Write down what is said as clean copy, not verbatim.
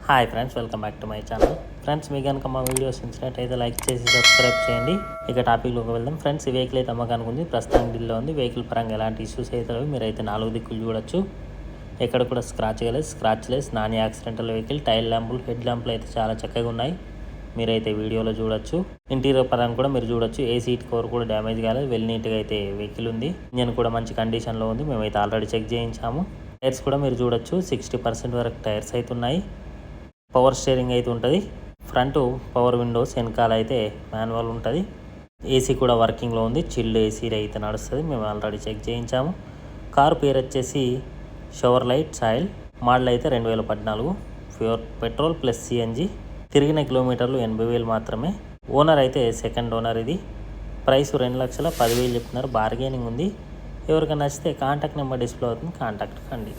Hi friends, welcome back to my channel. Friends, మీ కనుక మా వీడియోస్ నచ్చినట్టయితే లైక్ చేసి సబ్స్క్రైబ్ చేయండి. ఇక టాపిక్లోకి వెళ్దాం. ఫ్రెండ్స్, ఈ వెహికల్ అయితే అమ్మకానికి ఉంది. ప్రస్తుతం ఢిల్లో ఉంది. వెహికల్ పరంగా ఎలాంటి ఇష్యూస్ అయితే మీరైతే 4 దిక్కులు చూడొచ్చు. ఎక్కడ కూడా scratchless non accidental vehicle. Tail ల్యాంపులు, హెడ్ ల్యాంపులు అయితే చాలా చక్కగా ఉన్నాయి. మీరైతే వీడియోలో చూడొచ్చు. ఇంటీరియర్ పరంగా కూడా మీరు చూడొచ్చు. ఏ సీట్ కవర్ కూడా డ్యామేజ్ కాలేదు. వెల్ నీట్గా అయితే వెహికల్ ఉంది. ఇంజన్ కూడా మంచి కండిషన్లో ఉంది. మేమైతే ఆల్రెడీ చెక్ చేయించాము. టైర్స్ కూడా మీరు చూడొచ్చు. 60% వరకు టైర్స్ అయితే ఉన్నాయి. పవర్ స్టీరింగ్ అయితే ఉంటుంది. ఫ్రంట్ పవర్ విండోస్, వెనకాల అయితే మాన్యువల్ ఉంటుంది. ఏసీ కూడా వర్కింగ్లో ఉంది. చిల్డ్ ఏసీ అయితే నడుస్తుంది. మేము ఆల్రెడీ చెక్ చేయించాము. కారు పేరు వచ్చేసి షెవర్లైట్ సాయిల్. మోడల్ అయితే 2014. Pure petrol plus CNG. తిరిగిన కిలోమీటర్లు 80,000 మాత్రమే. ఓనర్ అయితే సెకండ్ ఓనర్. ఇది ప్రైస్ 2,10,000 చెప్తున్నారు. బార్గెనింగ్ ఉంది. ఎవరికైనా నచ్చితే కాంటాక్ట్ నెంబర్ డిస్ప్లే అవుతుంది. కాంటాక్ట్ కండి.